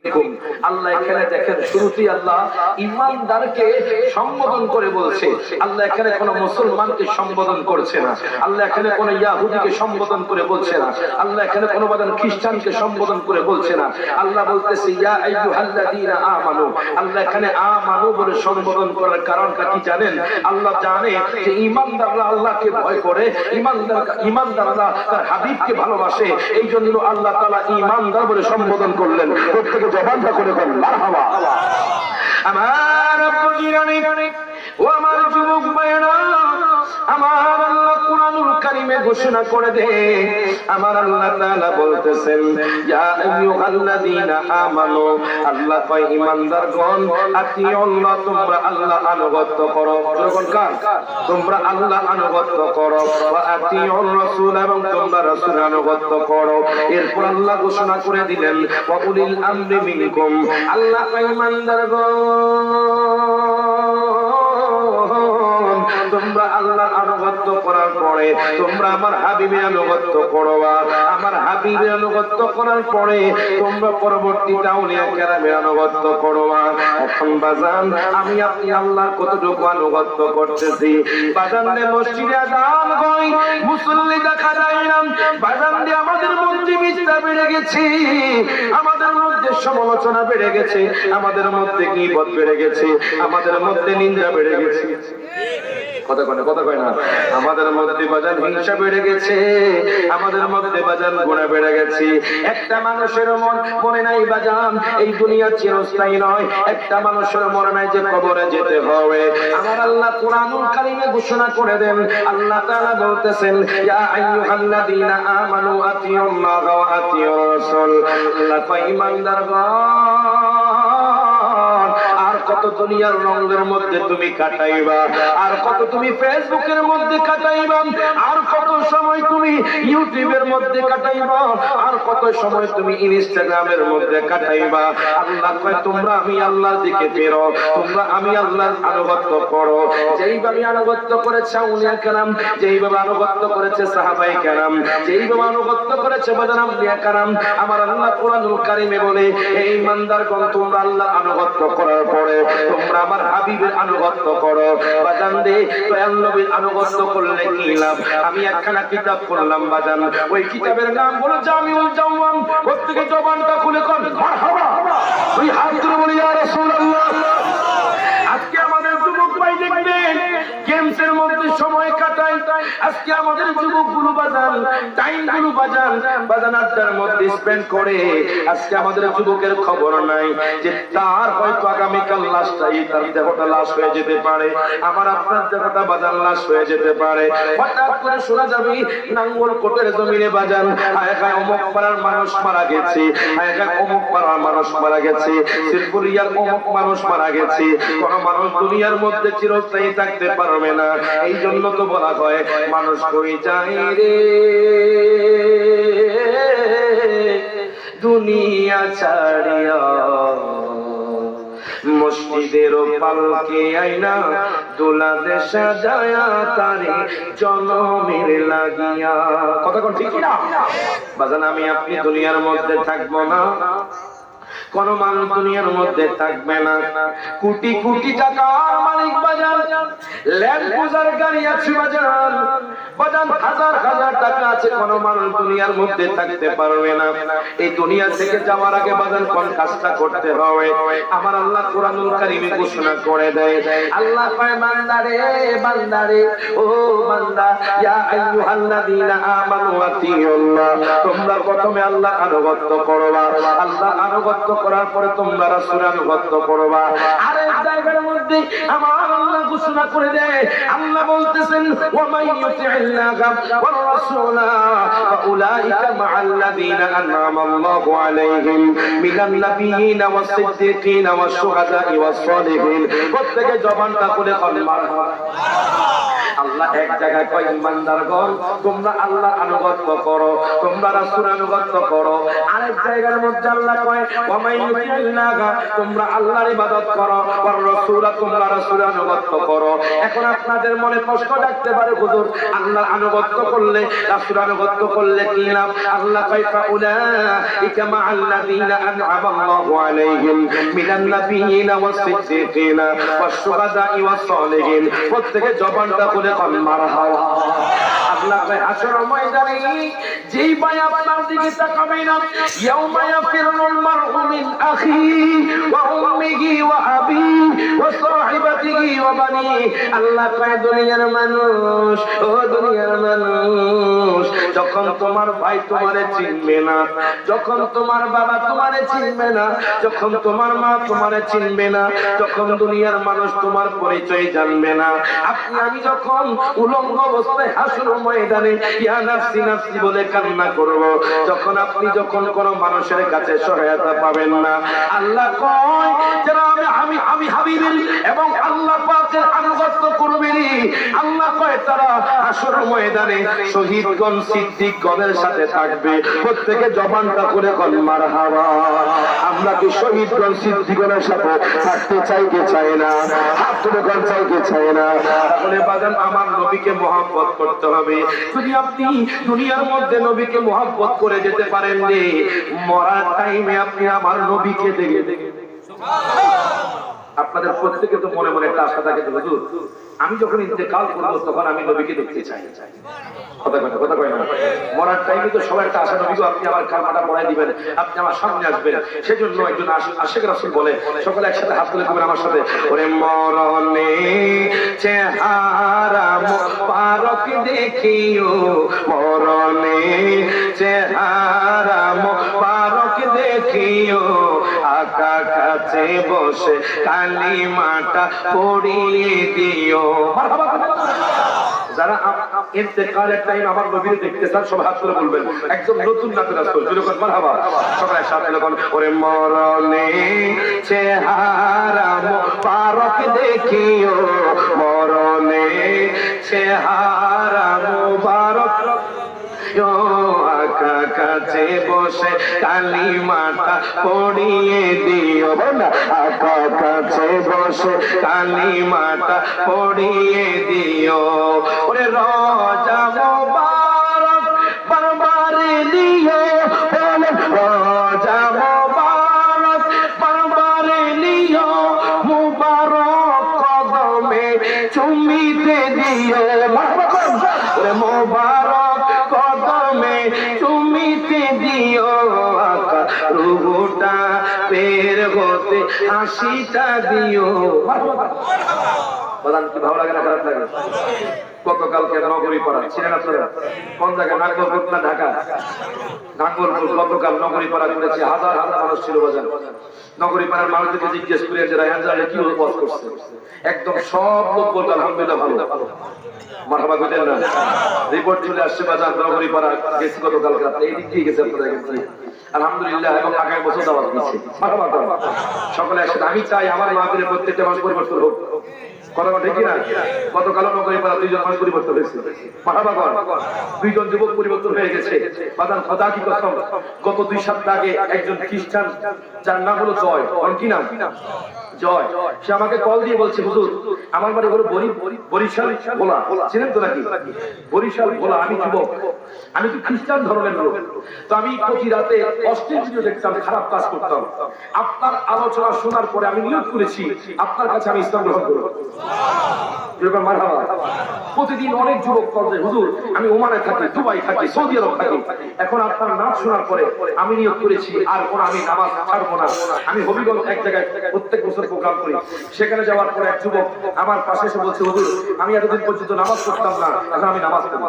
আল্লাহ এখানে দেখেন শুরুতেই আল্লাহ ঈমানদারকে সম্বোধন করে বলছে। আল্লাহ এখানে কোন মুসলমানকে সম্বোধন করছে না, আল্লাহ এখানে কোন ইহুদিকে সম্বোধন করে বলছে না, আল্লাহ এখানে কোন বাদান খ্রিস্টানকে সম্বোধন করে বলছে না। আল্লাহ বলতেছে ইয়া আইয়ুহাল্লাযীনা আমানু। আল্লাহ এখানে আমানু বলে সম্বোধন করার কারণটা কি জানেন? আল্লাহ জানে যে ঈমানদাররা আল্লাহকে ভয় করে, ঈমানদাররা তার হাবিবকে ভালোবাসে। এইজন্য আল্লাহ তাআলা ঈমানদার বলে সম্বোধন করলেন। প্রত্যেকে জবানটা করে বলেন মারহাবা। আমার আব্বুজিরানি ও আমার যুবক ভাইরা, আমার আল্লাহ কুরআনুল কারীমে ঘোষণা করে দেন, আমার আল্লাহ তাআলা বলতেছেন ইয়া আইয়ুহাল্লাযীনা আমানু। আল্লাহ কয় ঈমানদারগণ আতিউল্লাহ, তোমরা আল্লাহ আনুগত্য করো। যখন কার তোমরা আল্লাহ আনুগত্য করো, ওয়া আতিউর রাসূল, এবং তোমরা রাসূলের আনুগত্য করো। এরপর আল্লাহ ঘোষণা করে দিলেন ওয়া উলিল আমরি মিনকুম। আল্লাহ কয় ঈমানদারগণ তোমরা আল্লাহর আনুগত্য করার পরে তোমরা আমার হাবিবের আনুগত্য করবা। আমার হাবিবের আনুগত্য করার পরে তোমরা পরবর্তীতে আউলিয়া কেরামের আনুগত্য করবা। এখন বাজান আমি আপনি আল্লাহর কতটুকু আনুগত্য করতেছি? বাজান রে মসজিদে আযান হয়, মুসল্লি দেখা যায় না। বাজান রে আমাদের মধ্যে মিথ্যা বেড়ে গেছে, আমাদের মধ্যে সমালোচনা বেড়ে গেছে, আমাদের মধ্যে গীবত বেড়ে গেছে, আমাদের মধ্যে নিন্দা বেড়ে গেছে। কথা কয় না? আমাদের মধ্যে বাজান হিংসা বেড়ে গেছে, আমাদের মধ্যে বাজান গুনাহ বেড়ে গেছে। একটা মানুষের মনে নাই বাজান এই দুনিয়া চিরস্থায়ী নয়, একটা মানুষের মনে নাই যে কবরে যেতে হবে। আমার আল্লাহ কুরআনুল কারীমে ঘোষণা করে দেন, আল্লাহ তাআলা বলতেছেন ইয়া আইয়ুহাল্লাযীনা আমানু আতিউল্লাহ ওয়া আতিউর রাসূল। আল্লাহ কয় ঈমানদারগণ আর কত দুনিয়ার রঙের মধ্যে তুমি কাটাইবা, আর কত তুমি ফেসবুকের মধ্যে কাটাইবা, আর কত সময় তুমি ইউটিউবের মধ্যে কাটাইবা, আর কত সময় তুমি ইনস্টাগ্রামের মধ্যে কাটাইবা। আল্লাহ কয় তোমরা আমি আল্লাহর দিকে ফেরো, তোমরা আমি আল্লাহর আনুগত্য করো। যেইভাবে আনুগত্য করেছে আউলিয়া কেরাম, যেইভাবে আনুগত্য করেছে সাহাবায়ে কেরাম, যেইভাবে আনুগত্য করেছে বাদান আউলিয়া কেরাম, আমার আল্লাহ কুরআনুল কারীমে বলে এই ঈমানদারগণ তোমরা আল্লাহর আনুগত্য করার পরে তোমরা আমার হাবিবের আনুগত্য করো। বাজান রে দয়াল নবীর আনুগত্য করলে কি লাভ? আমি একখানা কিতাব পড়লাম বাজান, ওই কিতাবের নাম হলো জামিউল জাওয়াম। প্রত্যেকে জবানটা খুলে কোন মারহাবা, ওই হাত তুলে বলি ইয়া রাসূলুল্লাহ। আজকে আমাদের যুবক ভাই দেখবেন গেমসের মধ্যে সময় কাটায়। আজকে আমাদের যুবকগুলো বাজান টাইমগুলো বাজান আড্ডার মধ্যে স্পেন্ড করে। আজকে আমাদের যুবকের খবর নাই যে তার হয়তো আগামীকাল লাশটাই তার দেহটা লাশ হয়ে যেতে পারে, আমার আপনার দেহটা বাজান লাশ হয়ে যেতে পারে। হঠাৎ করে শোনা যাবে নাঙ্গল কোটের জমিনে বাজান হায় অমুক পাড়ার মানুষ মারা গেছে, হায় অমুক পাড়ার মানুষ মারা গেছে, শিরপুরিয়ার অমুক মানুষ মারা গেছে। কোন মানুষ দুনিয়ার মধ্যে চিরস্থায়ী থাকতে পারবে না। এই জন্য তো বলা হয় মানুষ কই যায় রে দুনিয়া ছাড়িয়া, মসজিদের পালকে আইনা দোলা দেশা যায়া তারে জনমের লাগিয়া। কথা কোন ঠিক না বাজান? আমি আপনি দুনিয়ার মধ্যে থাকবো না, কোন মানুষ দুনিয়ার মধ্যে থাকবে না। কোটি কোটি টাকার মালিক বাজান, ল্যান্ড ক্রুজার গাড়ি আছে বাজান, বাজান হাজার হাজার টাকা আছে, কোন মানুষ দুনিয়ার মধ্যে থাকতে পারবে না। এই দুনিয়া থেকে যাওয়ার আগে বাজান কোন কাজটা করতে হবে? আমার আল্লাহ কুরআনুল কারীমে ঘোষণা করে দেয়, আল্লাহ কয় বান্দারে বান্দারে ও বান্দা ইয়া আইয়ুহাল্লাযীনা আমানু আতিউল্লাহ, তোমরা প্রথমে আল্লাহ আনুগত্য করবা, আল্লাহ আনুগত্য করার পরে তোমরা রাসূলের আনুগত্য করবা। আরেক জায়গার মধ্যে আমার আল্লাহ ঘোষণা করে দেয়, আল্লাহ বলতেছেন ওয়া মাইয়ুতি'ল্লাহা ওয়ার রাসূলা ফাউলাইকা মা'আল্লাযীনা আন'আমা আল্লাহু আলাইহিম মিনান নাবিয়্যিনা ওয়াস সিদ্দীকিনা ওয়াশ শুহাদা'i ওয়াস সালিহিন। প্রত্যেকে জবানটা খুলে বলেন মারহাবা। আল্লাহ এক জায়গায় কয় ইমানদারগণ তোমরা আল্লাহ আনুগত্য করো, তোমরা রাসূল আনুগত্য করো। আরেক জায়গার মধ্যে আল্লাহ কয় ওয়া মাইয়ুতিল্লাহ, তোমরা আল্লাহর ইবাদত করো, ওয়ার রাসূল, তোমরা রাসূল আনুগত্য করো। এখন আপনাদের মনে প্রশ্ন জাগতে পারে হুজুর আল্লাহর আনুগত্য করলে রাসূল আনুগত্য করলে কি লাভ? আল্লাহ কয় ফাউলাইকা মা'আল্লাযীনা আন'আমা আল্লাহু আলাইহিম মিনান নাবিয়্যিনা ওয়াস-সিদ্দীকিনা ওয়াশ-শুহাদা'i ওয়াস-সালিহিন। প্রত্যেকে জবানটা খুলে কোন মারহাবা। আল্লাহ কয় হাসর ময়দানে যেই ভাই আপনার দিকে তাকাবে না, ইয়াউমা ইয়াফিরুল মার'উ মিন আখিহি ওয়া উম্মিহি ওয়া আবিহি ওয়া সাহিবাতিহি ওয়া বানিহি। আল্লাহ কয় দুনিয়ার মানুষ, ও দুনিয়ার মানুষ, যখন তোমার ভাই তোমারে চিনবে না, যখন তোমার বাবা তোমারে চিনবে না, যখন তোমার মা তোমারে চিনবে না, যখন দুনিয়ার মানুষ তোমার পরিচয় জানবে না, আপনি আমি যখন উলঙ্গ অবস্থায় হাসর ময়দানে ইয়া নাফসি নাফসি বলে কান্না করব, যখন যখন কোন মানুষের কাছে সহায়তা পাবেন না, আল্লাহ কয় যারা আমি হাবিবের এবং আল্লাহ পাকের আনুগত্য করবেন, আল্লাহ কয় তারা হাসর ময়দানে শহীদগণ সিদ্দিকগণের সাথে থাকবে। প্রত্যেকে জবানটা করে কোন মারহাবা। আমরা কি শহীদগণ সিদ্দিকগণের সাথে থাকতে চাই কি চাই না? হাত তুলে কোন চাই কি চাই না? তাহলে বাজান আমার নবীকে মহব্বত করতে হবে। যদি আপনি দুনিয়ার মধ্যে নবীকে মহব্বত করে যেতে পারেন রে, মরার টাইমে আপনি আমার নবীকে দেখে আপনাদের প্রত্যেকে তো মনে মনে একটা আশা থাকে, হুজুর আমি যখন ইন্তেকাল করবো তখন আমি নবীকে দেখতে চাই। কথা কয় না? মরার টাইমে তো সবার একটা আশা, নবী আপনি আমার কালমাটা পড়াই দিবেন, আপনি আমার সামনে আসবেন। সেজন্য একজন আশিক রাসূল বলে, সকলে একসাথে হাত তুলে করবেন আমার সাথে, ওরে মরণে চেহারা মুবারক দেখিও, মরণে চেহারা মুবারক দেখিও, আকা কাছে বসে কালিমাটা পড়িয়ে দিও। যারা ইন্তেকালের টাইম আমার নবীকে দেখতে চান সবাই হাত তুলে বলবেন, একদম নতুন নাতে রাসূল যখন মারহাবা, সবাই সাথে যখন ওরে মরণে চেহারা মুবারক দেখিও, মরণে চেহারা মুবারক আকা কাছে বসে কালিমাটা পড়িয়ে দিও, বল আকা কাছে বসে কালিমাটা পড়িয়ে দিও। ওরে রোজা মোবারক বারবারে নিও, বল রোজা মোবারক বারবারে নিও, মুবারক কদমে চুমিতে দিও। ওরে মোবারক কদমে চুমিতে দিও, আকা রুহুটা বের হতে হাসিটা দিও। বলেন কি ভালো লাগে না খারাপ লাগে? গতকালকে নগরী পাড়া ছিলেন আপনারা? কোন জায়গায়? নাঙ্গলকোট না ঢাকা? নাঙ্গলকোট। গতকাল নগরী পাড়া করেছে, হাজার হাজার মানুষ ছিল। বাজান নগরী পাড়ার মানুষদেরকে জিজ্ঞেস করে যে রায়হান জানে কি ওয়াজ করছে, একদম সব লোক বলবে আলহামদুলিল্লাহ ভালো। মারহাবা কইতেন না? রিপোর্ট চলে আসছে বাজার নগরী পাড়া গেছি গতকালকে রাতে, এই দিক দিয়ে গেছে আপনারা গেছে আলহামদুলিল্লাহ, এবং আগামী বছর দাওয়াত দিচ্ছে। মারহাবা করেন সকলে একসাথে। আমি চাই আমার মাহফিলের প্রত্যেকটা মানুষ পরিবর্তন হোক। কথা ঠিক কিনা? গতকাল নগরী পাড়া 2 জন মানুষ পরিবর্তন হয়েছে। মারহাবা করেন। 2 জন যুবক পরিবর্তন হয়ে গেছে। বাজার খোদা কি কসম, গত 2 সপ্তাহ আগে একজন খ্রিস্টান যার নাম হলো জয়, কি নাম? জয়। সে আমাকে কল দিয়ে বলছে, হুজুর আমার বাড়ি হলো বরিশাল ভোলা, চিনেন তো নাকি? বরিশাল ভোলা। আমি যুবক, আমি তো খ্রিস্টান ধর্মের লোক, তো আমি প্রতি রাতে অশ্লীল ভিডিও দেখতাম, খারাপ কাজ করতাম। আপনার আলোচনা শোনার পরে আমি নিয়োগ করেছি আপনার কাছে আমি ইসলাম গ্রহণ করব। প্রতিদিন অনেক যুবক করবে, হুজুর আমি ওমানে থাকি, দুবাই থাকি, সৌদি আরব থাকি, এখন আপনার নাম শোনার পরে আমি নিয়োগ করেছি আর কোন আমি নামাজ ছাড়বো না। আমি হবিগঞ্জ এক জায়গায় প্রত্যেক বছর প্রোগ্রাম করি, সেখানে যাওয়ার পরে এক যুবক আমার পাশে এসে বলছে, হুজুর আমি এতদিন পর্যন্ত নামাজ পড়তাম না, এখন আমি নামাজ পড়ব।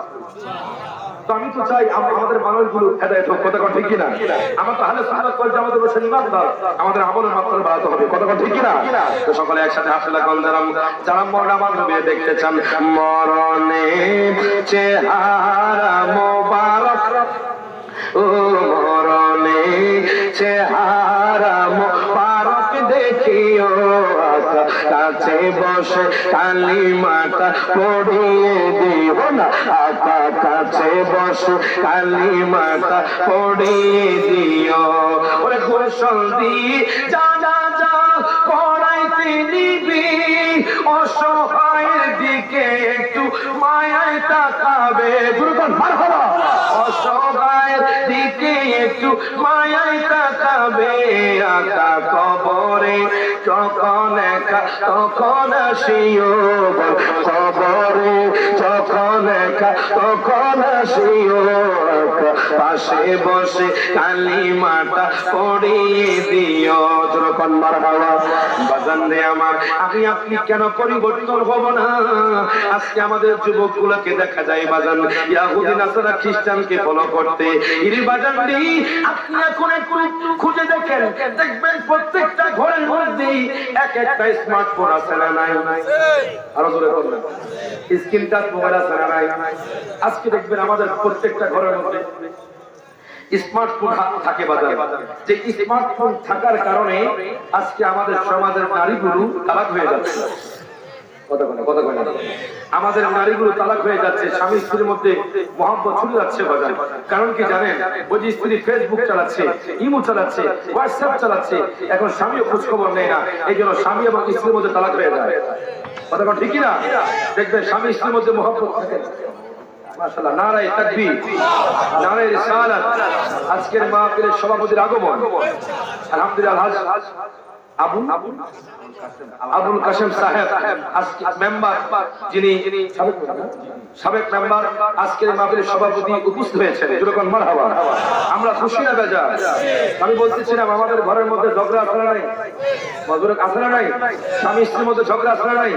তো আমি তো চাই আমাদের মানুষগুলো হেদায়েত হোক। কথা ঠিক কিনা? আমরা তো আহলে সুন্নাত ওয়াল জামাতের বসে ইমানদার, আমাদের আমলের মাত্রা বাড়াতে হবে। কথা ঠিক কিনা? তো সকলে একসাথে হাসলে কোন যারা মরণ আমার নবী দেখতে চান, মরণে চেহারা মোবারক, ও মরণে চেহারা মোবারক দেখিও, আকা কাছে বসে কালিমাটা পড়িয়ে দিও না, আকা কাছে বসে কালিমাটা পড়িয়ে দিও। ওরে গোসল দিয়ে যা যা যা পড়াইতে নিবি, অসহায়ের দিকে একটু মায়ায় তাকাবে, অসহায়ের দিকে একটু মায়ায় তাকাবে। আকা কবরে যখন একা তখন আসিও, কবরে যখন একা তখন আসিও, পাশে বসে কালিমাটা পড়িয়ে দিও। যখন মারহাবা বাজান রে আমার, আমি আপনি কেন পরিবর্তন হব না? আজকে আমাদের যুবকগুলোকে দেখা যায় বাজান ইহুদি নাসারা খ্রিস্টানকে ফলো করতে। ইরি বাজান রে, আপনি এখন একটু খুঁজে দেখেন, দেখবেন প্রত্যেকটা ঘরের মধ্যেই এক একটা স্মার্টফোন আছে না নাই? আরো জোরে বলবেন, স্ক্রিন টাচ মোবাইল আছে না নাই? আজকে দেখবেন আমাদের প্রত্যেকটা ঘরের মধ্যে স্মার্টফোন থাকে বাজার। যে স্মার্টফোন থাকার কারণে আজকে আমাদের সমাজের নারীগুলো তালাক হয়ে যাচ্ছে। আমাদের নারীগুলো তালাক হয়ে যাচ্ছে, স্বামী স্ত্রীর মধ্যে মহব্বত ছুটে যাচ্ছে বাজার। কারণ কি জানেন? ওই যে স্ত্রী ফেসবুক চালাচ্ছে, ইমো চালাচ্ছে, হোয়াটসঅ্যাপ চালাচ্ছে, এখন স্বামীও খোঁজ খবর নেয় না, এই জন্য স্বামী এবং স্ত্রীর মধ্যে তালাক হয়ে যায়। কথা বল ঠিক না? দেখবেন স্বামী স্ত্রীর মধ্যে মহব্বত থাকে। মাশাআল্লাহ, নারায়ে তাকবীর, নারায়ে রিসালাত। আজকের মাহফিলের সভাপতির আগমন আলহামদুলিল্লাহ আবুল কাশেম সাহেব, আজকে মেম্বার, যিনি সাবেক মেম্বার, আজকের মাহফিলের সভাপতি উপস্থিত হয়েছেন। যখন মারহাবা, আমরা খুশি না বেজা? আমি বলতেছিলাম আমাদের ঘরের মধ্যে ঝগড়া আছে না নাই? মজুরক আছে না নাই? স্বামী স্ত্রীর মধ্যে ঝগড়া আছে না নাই?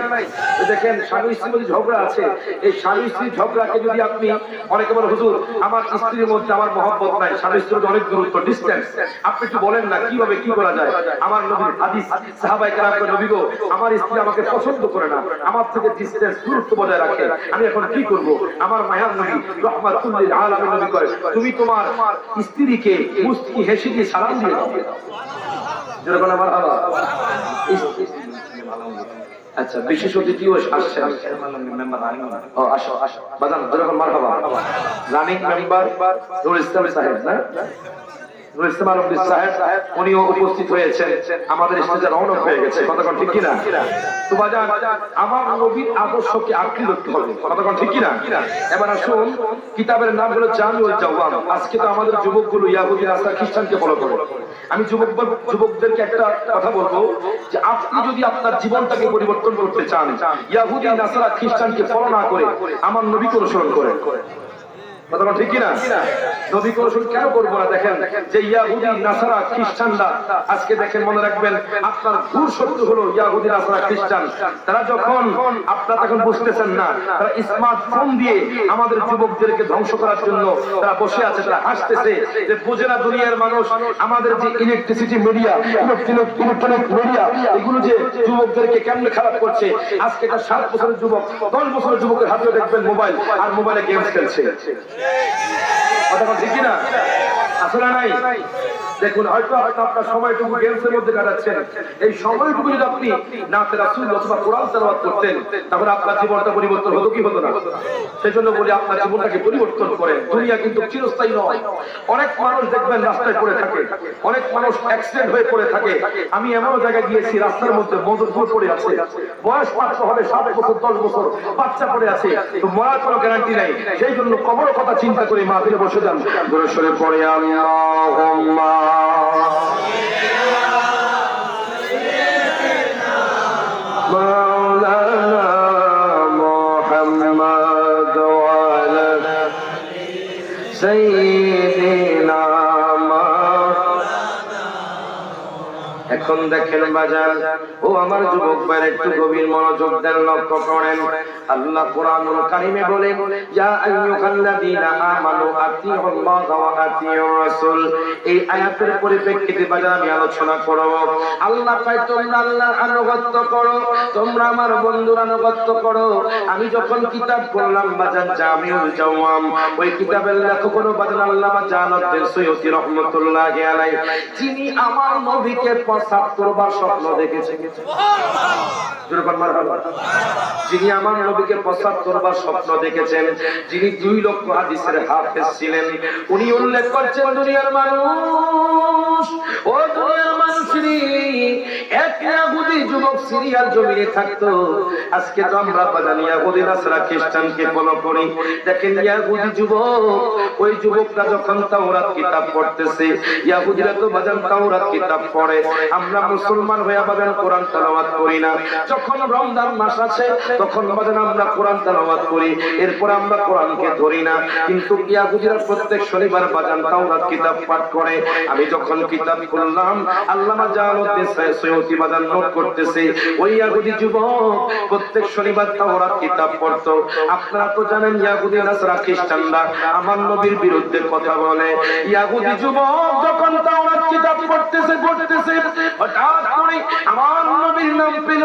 দেখেন, স্বামী স্ত্রীর মধ্যে ঝগড়া আছে। এই স্বামী স্ত্রীর ঝগড়াকে যদি আপনি, অনেকে বলে হুজুর আমার স্ত্রীর মধ্যে আমার মহব্বত নাই, স্বামী স্ত্রীর মধ্যে অনেক দূরত্ব, ডিসটেন্স, আপনি একটু বলেন না কিভাবে কি করা যায়? আমার নবীর হাদিস, সাহাবায়ে কেরামকে নবী গো, আমার স্ত্রী আমাকে পছন্দ করে না, আমার থেকে ডিসটেন্স, দূরত্ব বজায় রাখে, আমি এখন কি করব? আমার মায়ার নবী রাহমাতুল লিল আলামিন নবী করে, তুমি তোমার স্ত্রীকে মুস্কি হেসে দিয়ে সালাম দিয়ে দাও। যেরকম আমার আচ্ছা, বিশেষ অতিথিও আসছে। ও আসো আসো বাদাম, যেরকম মারহাবা। রানিং মেম্বার নুরুল ইসলাম সাহেব, না নুরুল ইসলাম আলমগীর সাহেব, উনিও উপস্থিত হয়েছেন, আমাদের স্টেজে রওনা হয়ে গেছে। কতক্ষণ ঠিক কিনা? তো বাজান, আমার নবীর আদর্শকে আঁকড়ে ধরতে হবে। কতক্ষণ ঠিক কিনা? এবার আসুন, কিতাবের নাম হলো জামিউল জাওয়াম। আজকে তো আমাদের যুবকগুলো ইহুদি নাসারা খ্রিস্টানকে ফলো করে। আমি যুবকদেরকে একটা কথা বলবো, যে আপনি যদি আপনার জীবনটাকে পরিবর্তন করতে চান, ইহুদি নাসারা খ্রিস্টানকে ফলো না করে আমার নবীকে অনুসরণ করেন। কথা ঠিক কিনা? নবীকে অনুসরণ কেন করবো না? দেখেন, যে ইহুদি নাসারা খ্রিস্টানরা, আজকে দেখেন, মনে রাখবেন, আপনার ঘোর শত্রু হলো ইহুদি নাসারা খ্রিস্টান। তারা যখন, আপনারা তখন বুঝতেছেন না, তারা স্মার্টফোন দিয়ে আমাদের যুবকদেরকে ধ্বংস করার জন্য তারা বসে আছে, তারা হাসতেছে, যে বোঝে না দুনিয়ার মানুষ আমাদের যে ইলেকট্রিসিটি মিডিয়া, ইলেকট্রনিক মিডিয়া, এগুলো যে যুবকদেরকে কেমনে খারাপ করছে। আজকে একটা 7 বছরের যুবক, 10 বছরের যুবকের হাতে দেখবেন মোবাইল, আর মোবাইলে গেমস খেলছে। কথা ঠিক কিনা? আসলে নাই? দেখুন, হয়তো আপনার সময়টুকু গেমসের মধ্যে কাটাচ্ছেন, এই সময়টুকু যদি আপনি নাতে রাসূল অথবা কোরআন তেলাওয়াত করতেন, তাহলে আপনার জীবনটা পরিবর্তন হতো কি হতো না? সেজন্য বলি, আপনার জীবনটাকে পরিবর্তন করেন। দুনিয়া কিন্তু চিরস্থায়ী নয়। অনেক মানুষ দেখবেন রাস্তায় পড়ে থাকে, অনেক মানুষ অ্যাক্সিডেন্ট হয়ে পড়ে থাকে। আমি এমন জায়গায় গিয়েছি, রাস্তার মধ্যে মজুর পড়ে আছে, বয়স মাত্র হবে 7 বছর, 10 বছর, বাচ্চা পড়ে আছে, তো মরার কোনো গ্যারান্টি নাই। সেই জন্য কবর কথা চিন্তা করে মাহফিলে বসে যান, দরুদ শরীফ পড়ে আল্লাহুম্মা মাওলানা মুহাম্মদ ওয়া আলা সাইয়্যিদিনা। এখন দেখেন বাজার, ও আমার যুবক ভাইরা, একটু গভীর মনোযোগ দেন, লক্ষ্য করেন। আল্লাহ কোরআনুল কারীমে বলেন, ইয়া আইয়ুহাল্লাযীনা আমানু আতিউল্লাহা ওয়া আতিউর রাসূল। এই আয়াতের পরিপ্রেক্ষিতে বাজার আমি আলোচনা করব। আল্লাহ কয়, তোমরা আল্লাহর আনুগত্য করো, তোমরা আমার বন্ধুর আনুগত্য করো। আমি যখন কিতাব পড়লাম বাজার জামিউল জাওয়াম, ওই কিতাবের লেখক হলো বাজার আল্লামা জালালউদ্দিন সুয়ুতী রাহমাতুল্লাহি আলাইহি, যিনি আমার নবীকে 75 বার স্বপ্ন দেখেছে। যিনি আমার নবীকে 75 বার স্বপ্ন দেখেছেন, যিনি 2 লক্ষ হাদিসের হাফেজ ছিলেন, উনি উল্লেখ করছেন, দুনিয়ার মানুষ, ও দুনিয়ার মানুষেরই, এক ইহুদি যুবক সিরিয়ার জমিনে থাকতো। আজকে তো আমরা বাজানি ইহুদি নাসারা খ্রিস্টানকে ফলো করি। দেখেন ইহুদি যুবক, ওই যুবকটা যখন তাওরাত কিতাব পড়তেছে, ইহুদিরা তো বাজান তাওরাত কিতাব পড়ে, আমরা মুসলমান হয়ে বাজান কোরআন তেলাওয়াত করি না। যখন রমজান মাস আছে তখন বাজান আমরা কোরআন তেলাওয়াত করি, এরপর আমরা কোরআনকে ধরি না। কিন্তু ইহুদিরা প্রত্যেক শনিবার বাজান তাওরাত কিতাব পাঠ করে। আমি যখন কিতাব খুললাম, আল্লামা জালালউদ্দিন সৈয়দী বাজান নোট করতেছে, ওই ইহুদি যুবক প্রত্যেক শনিবার তাওরাত কিতাব পড়তো। আপনারা তো জানেন ইহুদি নাসারা খ্রিস্টানরা আমার নবীর বিরুদ্ধে কথা বলে। ইহুদি যুবক যখন তাওরাত কিতাব পড়তেছে হঠাৎ করে আমার নবীর নাম পেল।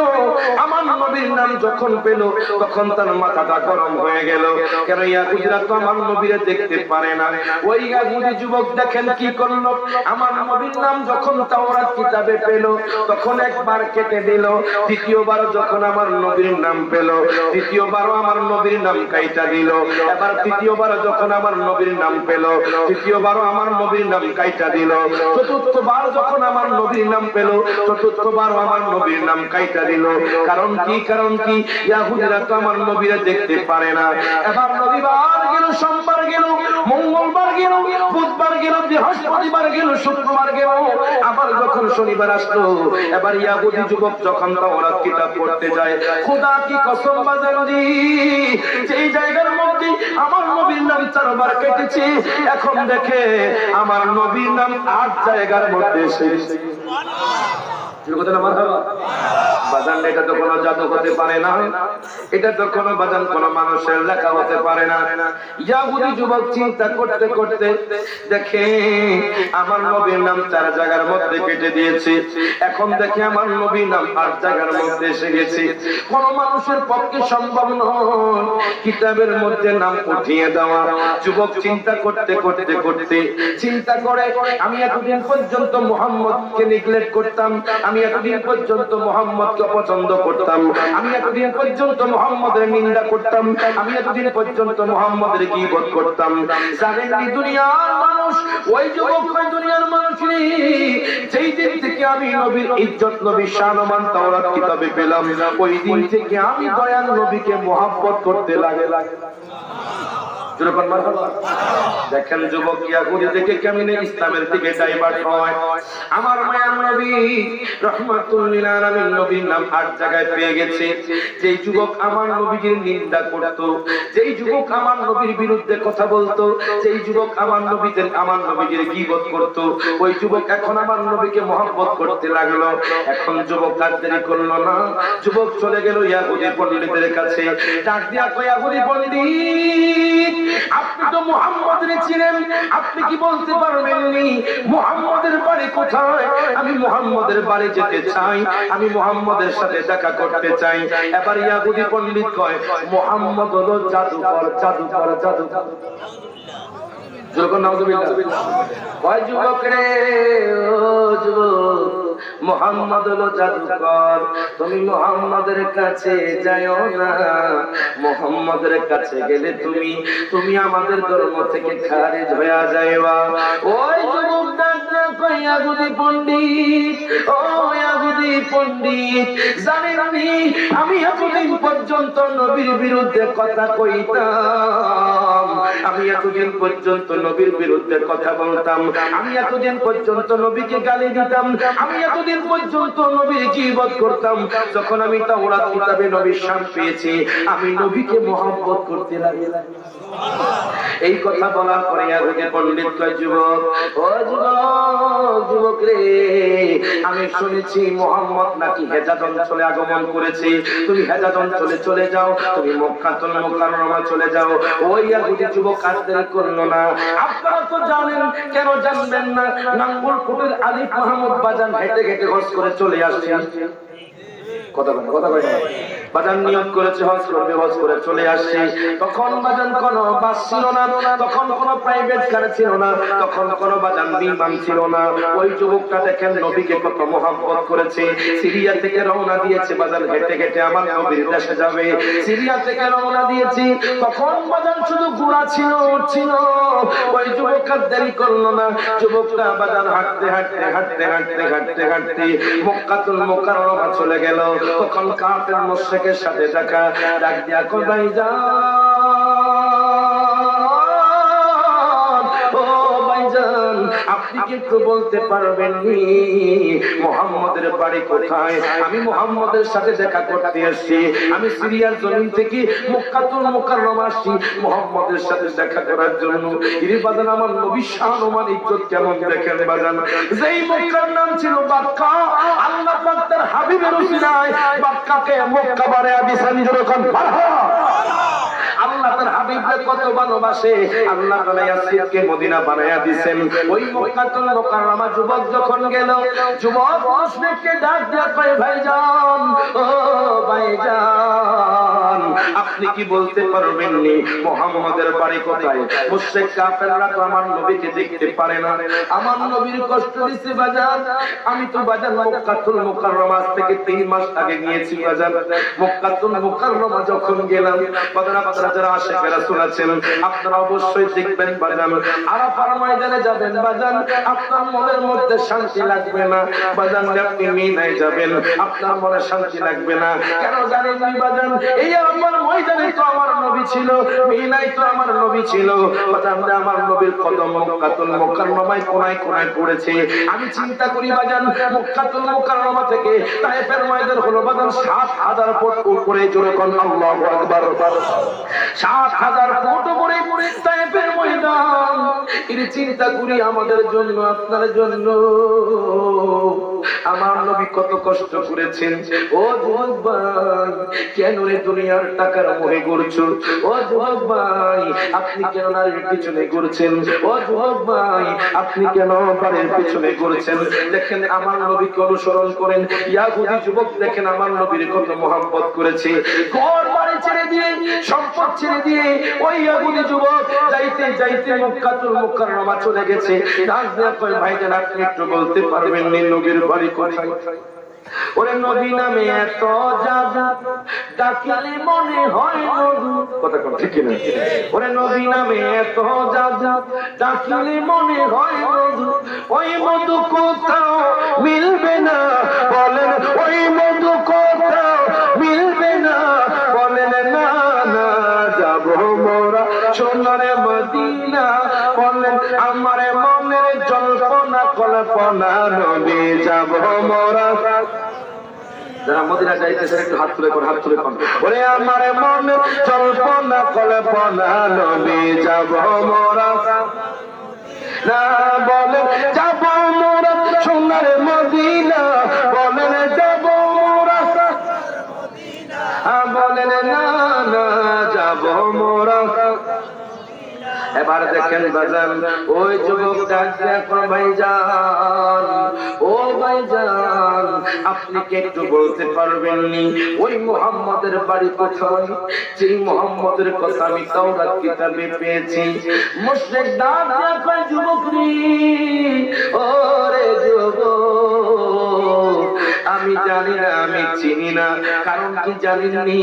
আমার নবীর নাম যখন পেল তখন তার মাথাটা গরম হয়ে গেল। কেন ইহুদিরা তো আমার নবীরে দেখতে পারে না। ওই ইহুদি যুবক দেখেন কি করলো, আমার নবীর নাম যখন তাওরাত কিতাবে পেল তখন একবার কেটে দিল। দ্বিতীয়বার যখন আমার নবীর নাম পেল, তৃতীয়বারও আমার নবীর নাম কাইটা দিল। এবার তৃতীয়বার যখন আমার নবীর নাম পেল, তৃতীয়বারও আমার নবীর নাম কাইটা দিল। চতুর্থবার যখন আমার নবীর নাম পেল, চতুর্থবারও আমার নবীর নাম কাইটা দিল। কারণ কি? ইহুদিরা তো আমার নবীরে দেখতে পারে না। এবার রবিবার গেল, সোমবার গেল, মঙ্গলবার গেল, বুধবার গেল, বৃহস্পতিবার গেল, শুক্রবার গেল, আবার যখন শনিবার আসলো, এবার ইহুদি যুবক যখন তাওরাত কিতাব পড়তে যায়, খোদা কি কসম বাজানজি, এই জায়গার মধ্যে আমার নবীর নাম 4 বার কেটেছে, এখন দেখে আমার নবীর নাম 8 জায়গার মধ্যে এসেছে। বাজান এটা তো কোনো জাদু হতে পারে না, এটা তো কোনো বাজান কোনো মানুষের লেখা হতে পারে না। ইহুদি যুবক চিন্তা করতে করতে দেখে আমার নবীর নাম 4 জায়গার মধ্যে কেটে দিয়েছে, এখন দেখে আমার নবীর নাম 8 জায়গার মধ্যে এসে গেছে। কোন মানুষের পক্ষে সম্ভব নয় কিতাবের মধ্যে নাম উঠিয়ে দেওয়া। যুবক চিন্তা করতে করতে করতে চিন্তা করে, আমি এতদিন পর্যন্ত মুহাম্মদকে নেগলেক্ট করতাম, আমি এতদিন পর্যন্ত মুহাম্মদকে পছন্দ করতাম, আমি এতদিন পর্যন্ত মুহাম্মদের নিন্দা করতাম, আমি এতদিন পর্যন্ত মুহাম্মদের গীবত করতাম। জানেন কি দুনিয়ার মানুষ, ওই যুবক ওই দুনিয়ার মানুষ যেই দিন থেকে আমি নবীর ইজ্জত, নবীর সম্মান তাওরাত কিতাবে পেলাম, ওই দিন থেকে আমি দয়াল নবীকে মুহাব্বত করতে লাগে। দেখেন যুবক ইহুদি থেকে কেমনে ইসলামের দিকে ডাইভার্ট হয়। আমার মায়ার নবী রাহমাতুল লিল আলামিন নবীর নাম 8 জায়গায় পেয়ে গেছে। যেই যুবক আমার নবীর নিন্দা করত, যেই যুবক আমার নবীর বিরুদ্ধে কথা বলতো, যেই যুবক আমার নবীর গীবত করত, ওই যুবক এখন আমার নবীকে মহব্বত করতে লাগলো। এখন যুবক আর দেরি করলো না, যুবক চলে গেল ইহুদি পণ্ডিতের কাছে। ডাক দিয়া কয়, ইহুদি পণ্ডিত, আপনি তো মুহাম্মদকে চিনেন, আপনি কি বলতে পারবেন নি মুহাম্মদের বাড়ি কোথায়? আমি মুহাম্মদের বাড়ি যেতে চাই, আমি মুহাম্মদের সাথে দেখা করতে চাই। এবার ইহুদি পণ্ডিত কয়, মুহাম্মদ হলো জাদুকর, জাদুকর, জাদুকর। যুবক রে, ও যুবক, মুহাম্মদ হলো জাদুকর, তুমি মুহাম্মদের কাছে যাও না। মুহাম্মদের কাছে গেলে তুমি আমাদের ধর্ম থেকে খারিজ হয়ে যাইবা। ওই যুবক ইহুদি পণ্ডিত, ও ইহুদি পণ্ডিত, জানেননি আমি এতদিন পর্যন্ত নবীর বিরুদ্ধে কথা কইতাম, আমি এতদিন পর্যন্ত নবীর বিরুদ্ধে কথা বলতাম, আমি এতদিন পর্যন্ত নবীকে গালি দিতাম, আমি এতদিন পর্যন্ত নবীর গীবত করতাম। যখন আমি তাওরাত কিতাবে নবীর শান পেয়েছি, আমি নবীকে মহব্বত করতে লাগলাম। এই কথা বলার পরে ইহুদি পণ্ডিত কয়, যুবক, ও যুবক রে, আমি শুনেছি মুহাম্মদ নাকি হেজাজ অঞ্চলে আগমন করেছে, তুমি হেজাজ অঞ্চলে চলে যাও, তুমি মক্কাতুল মুকাররমা চলে যাও। ওই ইহুদি যুবক আর দেরি করলো না। আপনারা তো জানেন, কেন জানবেন না, নাঙ্গলকোটের আলিফ মাহমুদ বাজান হেঁটে হেঁটে হজ করে চলে আসছে। কথা বাজান নিয়ত করেছে হজ করবে, হজ করে চলে আসছে। তখন বাজান কোনো বাস ছিল না, তখন কোনো প্রাইভেট কার ছিল না, তখন কোনো বাজান বিমান ছিল না। ওই যুবকটা দেখেন নবীকে কত মহব্বত করেছে। সিরিয়া থেকে রওনা দিয়েছে বাজান, হেঁটে হেঁটে আমার নবীর দেশে যাবে। সিরিয়া থেকে রওনা দিয়েছি, তখন বাজান শুধু ঘোড়া ছিল, ছিল। ওই যুবকটা দেরি করলো না, যুবকটা বাজান হাঁটতে হাঁটতে হাঁটতে হাঁটতে হাঁটতে হাঁটতে মক্কাতুল মুকাররমা চলে গেল। তখন কাফের মুশরিকের সাথে দেখা, ডাক দিয়া কই ভাইজান, ও ভাইজান, আপনি কি একটু বলতে পারবেন মুহাম্মদের বাড়ি কোথায়? আমি মুহাম্মদের সাথে দেখা করতে আসছি, আমি সিরিয়ার জমিন থেকে মক্কাতুল মুকাররমা আসছি মুহাম্মদের সাথে দেখা করার জন্য। এই বাজান আমার নবী শান ও মান ইজ্জত কেমন দেখেন বাজান। যেই মক্কার নাম ছিল মক্কা, আল্লাহ পাক তার হাবিবের উসিলায় মক্কাকে মক্কা বানায়া দিয়েছেন। যখন মারহাবা, আল্লাহ তার হাবিবকে কত ভালোবাসে, আল্লাহ তাআলা ইয়াসিরকে মদিনা বানায়া দিয়েছেন। ওই মক্কাতুল মুকাররমা যুবক যখন গেল, যুবক মুশরিককে ডাক দিয়া কয় ভাইজান, ও ভাইজান, আপনি কি বলতে পারবেন নি মুহাম্মদের বাড়ি কোথায়? মুশরিক কাফেররা তো আমার নবীকে দেখতে পারে না, আমার নবীর কষ্ট দিছে বাজান। আমি তো বাজান মক্কাতুল মুকাররমা থেকে 3 মাস আগে গিয়েছি বাজান। মক্কাতুল মুকাররমা যখন গেলাম বাজান, আপনারা যারা আশিক রাসূল আছেন আপনারা অবশ্যই দেখবেন বাজান, আরাফার ময়দানে যাবেন বাজান, আপনার মনের মধ্যে শান্তি লাগবে না বাজান। আপনি মিনায় যাবেন, আপনার মনে শান্তি লাগবে না। কেন জানেন বাজান? এই আমার ময়দানে তো আমার নবী ছিল, মিনায় তো আমার নবী ছিল বাজান। আমার নবীর কদম মক্কাতুল মুকাররমায় কোনায় কোনায় পড়েছে। আমি চিন্তা করি বাজান, মক্কাতুল মুকাররমা থেকে তায়েফের ময়দান হলো বাজান ৭,০০০ ফুট উপরে। জোরে কোন আল্লাহু আকবার। ৭,০০০ ফুট উপরে তায়েফের ময়দান। এর চিন্তা করি আমাদের জন্য, আপনার জন্য আমার নবী কত কষ্ট করেছেন। ও যুবক ভাই, কেন রে দুনিয়ার টাকার মোহে ঘুরছো? ও যুবক ভাই, আপনি কেন নারীর পিছনে ঘুরছেন? ও যুবক ভাই, আপনি কেন বাড়ির পিছনে ঘুরছেন? দেখেন আমার নবীকে অনুসরণ করেন। ইয়াহুদি যুবক দেখেন আমার নবীর কত মহব্বত করেছে। ঘর বাড়ি ছেড়ে দিয়ে, সম্পদ ছেড়ে দিয়ে ওই ইয়াহুদি যুবক যাইতে যাইতে মক্কাতুল মুকাররমা চলে গেছে। ডাক দিয়া কয় ভাইজান, আপনি একটু বলতে পারবেন নি নবীর বাড়ি কোথায়? ওরে নবী নামে এত জাদু, ডাকলে মনে হয় মধু। কথা কোন ঠিক না? ওরে নবী নামে এত জাদু, ডাকলে মনে হয় মধু। ওই মধু কোথাও মিলবে না বলেন, ওই মধু কোথাও মিলবে না বলেন। না না যাব মোরা সোনারে মদিনা বলেন, আমার মনের জল্পনা কল্পনা নবী যাব মোরা। যারা মদিনা যাইতেছে একটু হাত তুলে কোন, হাত তুলে কোন। ওরে আমার মনে জল্পনা কল্পনা নবী যাব মোরা। না বলেন যাব মোরা সোনার মদিনা বলেন, যাব মোরা বলেন। না না যাব মোরা। এবার দেখেন বাজান, ওই যুবক ডাক দিয়া কয় ভাইজান, ও ভাইজান, আপনি কি একটু বলতে পারবেন নি ওই মুহাম্মদের বাড়ি কোথায়? যেই মুহাম্মদের কথা আমি তাওরাত কিতাবে পেয়েছি। মুশরিক ডাক দিয়া কয় যুবক রে, ওরে যুবক, আমি জানি না, আমি চিনি না। কারণ কি জানেননি?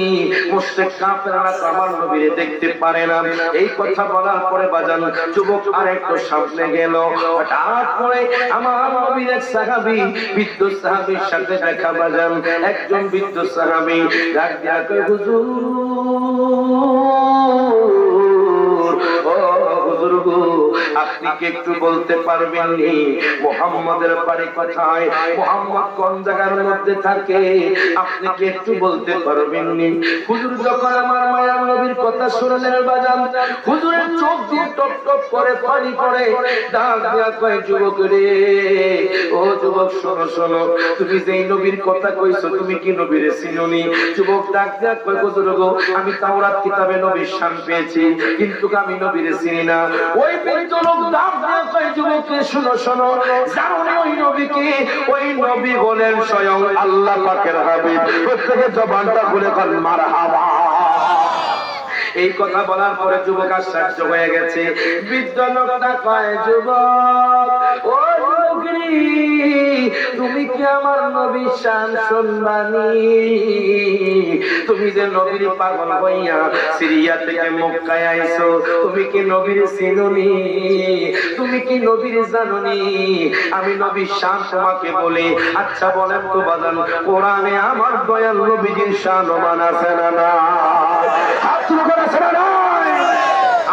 মুশরিক কাফেররা আমার নবীরে দেখতে পারে না। এই কথা বলার পরে বাজান যুবক আর একটু সামনে গেল। হঠাৎ করে আমার নবীর এক সাহাবী, বৃদ্ধ সাহাবীর সাথে দেখা বাজান। একজন বৃদ্ধ সাহাবী ডাক দিয়া কয় হুজুর, ও হুজুর গো, আপনি কি একটু বলতে পারবেন নি মুহাম্মদের বাড়ি কোথায়? মুহাম্মদ কোন জায়গার মধ্যে থাকে? আপনি কি একটু বলতে পারবেন নি? হুজুর যখন আমার মায়ার নবীর কথা শুনলেন বাজান, হুজুরের চোখ দিয়ে টপ টপ করে পানি পড়ে। ডাক দিয়া কয় যুবক রে, ও যুবক শোনো শোনো, তুমি যেই নবীর কথা কইছো তুমি কি নবীরে চিনোনি? যুবক ডাক দিয়া কয় হুজুর গো, আমি তাওরাত কিতাবে নবীর শান পেয়েছি, কিন্তু আমি নবীরে চিনি না। ওই বৃদ্ধ লোক দাম দিয়ে কয় যুবককে শুনো শোনো, জানো না ওই নবীকে? ওই নবী হলেন স্বয়ং আল্লাহ পাকের হাবিব। প্রত্যেকে জবানটা খুলে কর মারহাবা। এই কথা বলার পরে যুবক আশ্চর্য হয়ে গেছে। বৃদ্ধ লোকটা কয়, যুবক ও যুবকী, তুমি কি আমার নবীর শান শুনবানি? তুমি যে নবীর পাগল হইয়া সিরিয়া থেকে মক্কায় আইছো, তুমি কি নবীর চিনুনি? তুমি কি নবীর জানুনি? আমি নবীর শান তোমাকে বলি। আচ্ছা বলেন তো বাজান, কোরআনে আমার দয়াল নবীজির শান মান আছে না না?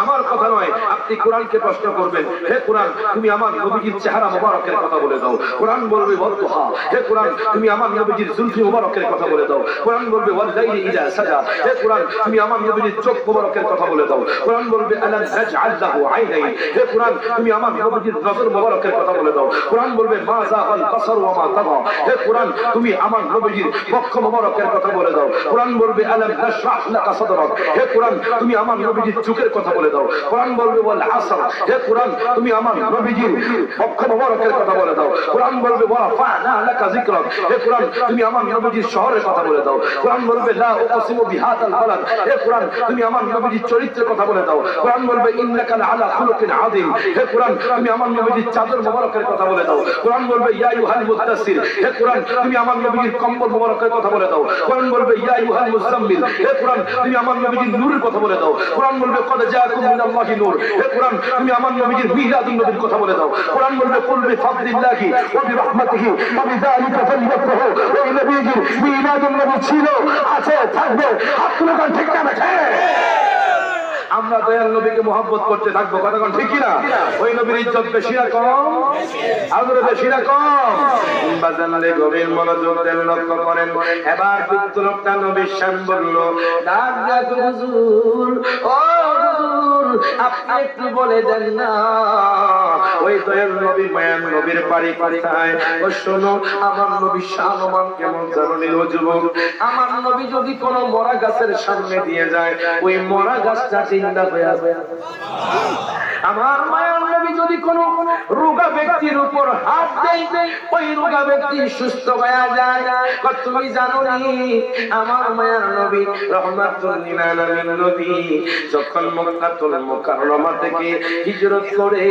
আমার কথা নয়, আপনি কোরআনকে প্রশ্ন করবেন, হে কোরআন তুমি আমার নবীজির চেহারা মোবারকের কথা বলে দাও। কোরআন বলবে ওয়াদুহা, হে কোরআন তুমি আমার নবীজির জুলফি মোবারকের কথা বলে দাও। কোরআন বলবে ওয়াল-লাইলি ইযা সাজা, হে কোরআন তুমি আমার নবীজির চোখ মোবারকের কথা বলে দাও। কোরআন বলবে আলাম নাজআল লাহু আইনাইন, হে কোরআন তুমি আমার নবীজির নজর মোবারকের কথা বলে দাও। কোরআন বলবে মা যাগাল বাসার ওয়া মা তাগা, হে কোরআন তুমি আমার নবীজির বক্ষ মোবারকের কথা বলে দাও। কোরআন বলবে আলাম নাশরাহ লাকা সাদরাক, হে কোরআন তুমি আমার নবীজির চোখের কথা বলে দাও। কোরআন বলবে ওয়াল আসর, হে কোরআন তুমি আমার নবীজির বক্ষ মোবারকের কথা বলে দাও। কোরআন বলবে ওয়া রাফা'না লাকা যিকরাক, হে কোরআন তুমি আমার নবীজির শহরের কথা বলে দাও। কোরআন বলবে লা উকসিমু বিহাদাল বালাদ, হে কোরআন তুমি আমার নবীজির চরিত্রের কথা বলে দাও। কোরআন বলবে ইন্নাকা লাআলা খুলুকিন আযীম, হে কোরআন তুমি আমার নবীজির চাদর মোবারকের কথা বলে দাও। কোরআন বলবে ইয়া আইয়ুহাল মুদ্দাসসির, হে কোরআন তুমি আমার নবীজির কম্বল মোবারকের কথা বলে দাও। কোরআন বলবে ইয়া আইয়ুহাল মুযাম্মিল, হে কোরআন তুমি আমার নবীজির নূরের কথা বলে দাও। কোরআন বলবে কদ জাআকুম মিনাল্লাহি নূর, হে কোরআন তুমি আমার নবীজির মিলাদুন নবীর কথা বলে দাও। কোরআন বলবে কুল বিফাদলিল্লাহি ওয়া বিরহমাতিহি ওয়া বিযালিকা ফালইফরাহু, ওই নবীজির মিলাদুন নবী ছিল, আছে, থাকবে। আপনারা ঠিক না বেঠে? আমরা দয়াল নবীকে মহব্বত করতে থাকবো, কথা কোন ঠিক কিনা? ওই নবীর ইজ্জত বেশি না কম? আদর বেশি না কম? বাজানলে গভীর মনোযোগ দেন, লক্ষ্য করেন। এবার বৃদ্ধ লোকটা নবীর শান বলল, ডাক ডাক হুজুর, ও হুজুর আপনি একটু বলে দেন না ওই দয়াল নবী মায়ান নবীর বাড়ি কোথায়? ও শোনো, আমার নবীর শান মান কেমন জানেন ও যুবক? আমার নবী যদি কোনো মরা গাছের সামনে দিয়ে যায়, ওই মরা গাছটা জিন্দা হয়ে যাবে। আমার মায়ার নবী যদি কোনো রোগা ব্যক্তির উপর হাত দেয়, ওই রোগা ব্যক্তি সুস্থ হয়ে যায়। তুমি জানো নি আমার মায়ার নবী রহমাতুল লিল আলামিন নবী যখন মক্কাতুল মুকাররমা থেকে হিজরত করে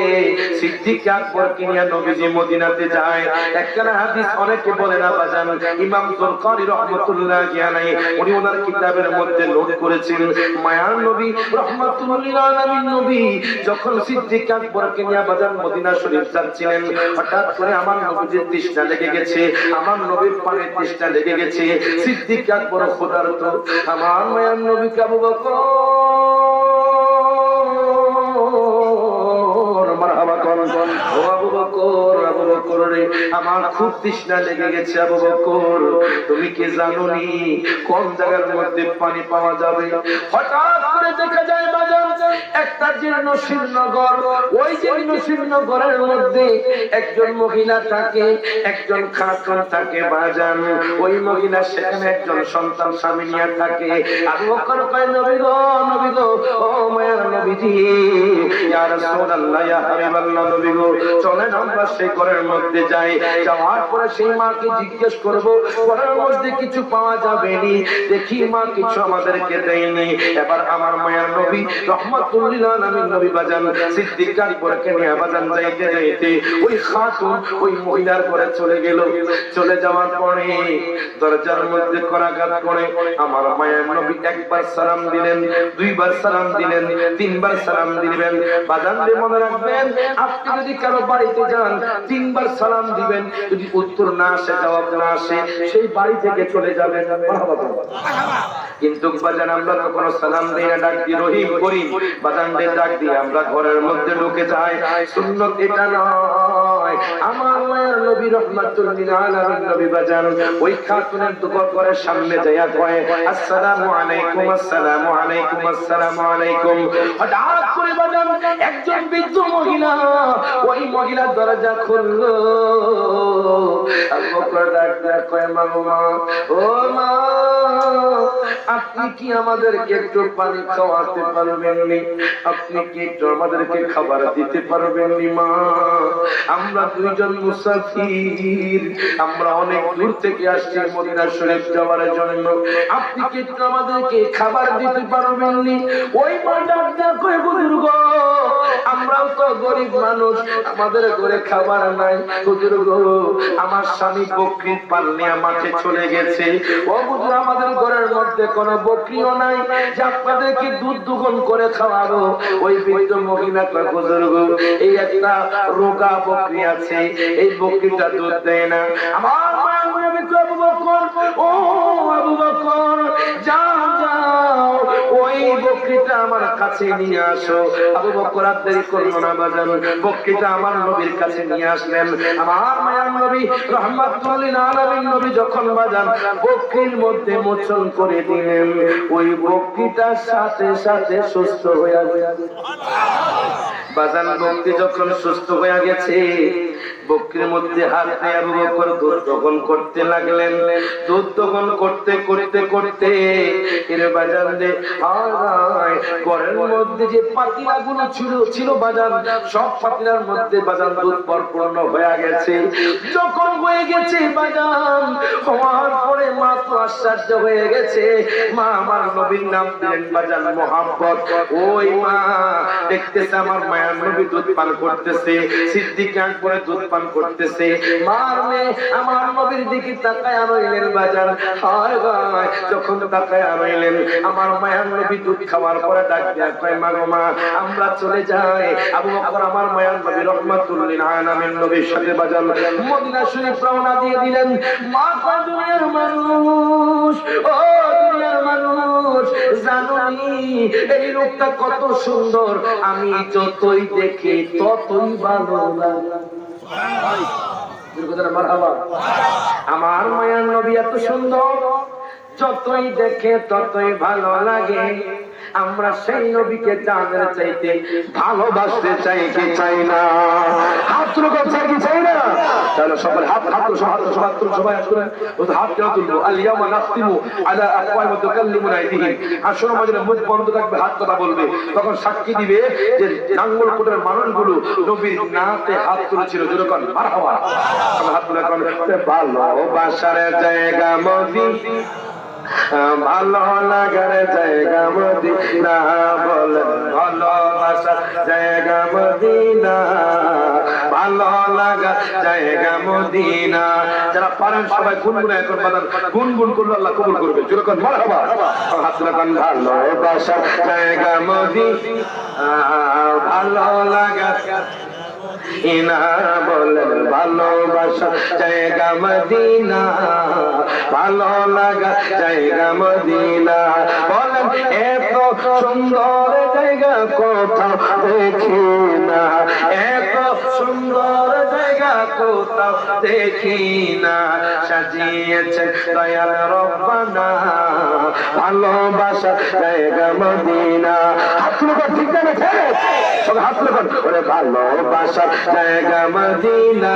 সিদ্দিক আকবরকে নিয়ে নবীজি মদিনাতে যায়। একটা হাদিস অনেকে বলে না বাজান, ইমাম যুলকারনি রাহমাতুল্লাহি আলাইহি উনি ওনার কিতাবের মধ্যে নোট করেছেন, মায়ার নবী রহমাতুল লিল আলামিন নবী যখন সিদ্দিক আকবরকে নিয়ে বাজার মদিনা শরীফ যাচ্ছিলেন, হঠাৎ করে আমার নবীর তৃষ্ণা লেগে গেছে, আমার নবীর পানির তৃষ্ণা লেগে গেছে। সিদ্দিক আকবর ক্ষুধার্ত, আমার মায়ার নবীকে আবু বকর মারহাবা করুন, ও আবু বকর, আবু বকর রে আমার খুব তৃষ্ণা লেগে গেছে। আবু বকর তুমি কি জানো নি কোন জায়গার মধ্যে পানি পাওয়া যাবে? হঠাৎ করে দেখা যায় বাজার একটা জীর্ণ শীর্ণ ঘর, ওই জীর্ণ শীর্ণ ঘরের মধ্যে একজন মহিলা থাকে, একজন খাতুন থাকে বাজান। ওই মহিলা সেখানে একজন সন্তান স্বামী নিয়ে থাকে। আবু বকর কয়, নবী গো, নবী গো, ও মায়ার নবীজি, ইয়া রাসূলুল্লাহ, ইয়া হাবিবাল্লাহ, নবী গো চলেন আমরা সেই ঘরের মধ্যে যাই। যাওয়ার পরে সেই মাকে জিজ্ঞেস করব ঘরের মধ্যে কিছু পাওয়া যাবে নি, দেখি মা কিছু আমাদেরকে দেয়নি। এবার আমার মায়ার নবী রহমাতুল লিল আলামিন নবী বাজান সিদ্দিক আকবরকে নিয়ে বাজান যাইতে যাইতে ওই খাতুন ওই মহিলার ঘরে চলে গেল। চলে যাওয়ার পরে দরজার মধ্যে করাঘাত করে আমার মায়ার নবী একবার সালাম দিলেন, দুইবার সালাম দিলেন, তিনবার সালাম দিবেন। বাজান রে মনে রাখবেন, আপনি যদি কারো বাড়িতে যান তিনবার সালাম দিবেন, যদি উত্তর না আসে, জবাব না আসে, সেই বাড়ি থেকে চলে যাবেন। কিন্তু বাজান আমরা তো কোনো সালাম দিই না, ডাক দিই রহিম করিম, বাজানদের ডাক দিয়ে আমরা ঘরের মধ্যে ঢুকে যাই। সুন্নত এটা নয়, নয়, আমার মায়ের নবী রাহমাতুল লিল আলামিন নবী বাজান ওই খাতুনের দুপুর করে সামনে যাইয়া কয় আসসালামু আলাইকুম, আসসালামু আলাইকুম, আসসালামু আলাইকুম। হঠাৎ করে বাজান একজন বৃদ্ধ মহিলা ওই মহিলা দরজা খুললো। আবু বকর ডাক দিয়া কয় মা, ও মা, আপনি কি আমাদেরকে একটু পানি খাওয়াতে পারবেন নি? আপনি কি একটু আমাদেরকে খাবার দিতে পারবেন নি মা? আমরা দুইজন মুসাফির, আমরা অনেক দূর থেকে আসছি মদিনা শরীফ যাওয়ার জন্য, আপনি কি একটু আমাদেরকে খাবার দিতে পারবেন নি? ওই মা ডাক দিয়া কয় বুজুর্গ, আমরাও তো গরিব মানুষ, আমাদের ঘরে খাবার নাই। বুজুর্গ, আমার স্বামী বকরি পাল নিয়ে মাঠে চলে গেছে। ও বুজুর্গ, আমাদের ঘরের মধ্যে কোনো বকরিও নাই যে আপনাদেরকে দুধ দুগুণ করে খাওয়াবো। ওই বৃদ্ধ মহিলা কয় বুজুর্গ, এই একটা রোগা বকরি আছে, এই বকরিটা দুধ দেয় না। আমার মায়ের নবী কয় আবু বকর, ও আবু বকর, যাও যাও ওই বকরিটা আমার কাছে নিয়ে আসো। আবু বকর আর দেরি করলো না বাজান, বকরিটা আমার নবীর কাছে নিয়ে আসলেন। আমার মায়ের নবী রাহমাতুল লিল আলামিন নবী যখন বাজান বকরির মধ্যে মোচন করে দিলেন, ওই বকরিটা সাথে সাথে সুস্থ হয়ে গেছে। বাজান বকরি যখন সুস্থ হয়ে গেছে, বকরির মধ্যে হাত দিয়ে আবু বকর দুধ দহন করতে লাগলেন। দুধ দহন করতে করতে করতে এর বাজান যে ঘরের মধ্যে যে পাতিলাগুলো ছিল বাজান, সব পাতিলার মধ্যে বাজান দুধ পরিপূর্ণ হয়ে গেছে। যখন হয়ে গেছে বাজান, হওয়ার পরে মা তো আশ্চর্য হয়ে গেছে। মা আমার নবীর নাম দিলেন বাজান মোহাম্মদ। ওই মা দেখতেছে আমার মায়ের নবী দুধ পান করতেছে, সিদ্দিক আকবর দুধ পান করতেছে। মার মেয়ে আমার নবীর দিকে তাকায় রইলেন বাজান। হায় ভাই, যখন তাকায় রইলেন, আমার মায়ের নবী দুধ খাওয়ার পরে ডাক দিয়া কয় মা গো মা, আমরা চলে যাই। আবু বকর আমার মায়ের নবী রাহমাতুল লিল আলামিন নবীর সাথে বাজান মদিনা শরীফ রওনা দিয়ে দিলেন। মা কয় দুনিয়ার মানুষ, ও দুনিয়ার মানুষ, জানোনি এই রূপটা কত সুন্দর, আমি যতই দেখি ততই ভালো লাগে। আমার মায়ের নবী এত সুন্দর, যতই দেখে ততই ভালো লাগে। আমরা সেই নবীকে জানার চাইতে ভালোবাসতে চাই কি চাই না? হাত তুলো চাই কি চাই না? তাহলে সবাই হাত হাত সবাই আসলে হাত তুলবো। আলিয়ামা নাস্তিমু আলা আফওয়াহিহিম ওয়া তুকাল্লিমুনা আইদিহিম। আসল আমাদের মুখ বন্ধ থাকবে, হাত কথা বলবে, তখন সাক্ষী দিবে যে নাঙ্গলকোটের মানুষগুলো নবীর নাতে হাত তুলেছিল। যেরকম মারহাবা, আমরা হাত তুলে কোন ভালোবাসার জায়গা মদিনা, ভালো লাগার জায়গা মদিনা, বলেন ভালোবাসার জায়গা মদিনা, ভালো লাগার জায়গা মদিনা। যারা পারেন সবাই গুনগুনা এখন বানান, গুনগুন করলে আল্লাহ কবুল করবে। যেরকম মারহাবা, হাত লাগান। ভালোবাসার জায়গা মদিনা, ভালো লাগার ইনা, বলেন ভালোবাসা জায়গা মদিনা, ভালো লাগা জায়গা মদিনা। বলেন এত সুন্দর জায়গা কোথাও দেখি না, এত সুন্দর জায়গা কোথাও দেখি না, সাজিয়েছে দয়াল রব্বানা ভালোবাসা জায়গা মদিনা। হাত লোক ঠিক জানে, সবাই হাত লোক। ওরে ভালোবাসা জায়গা মদিনা,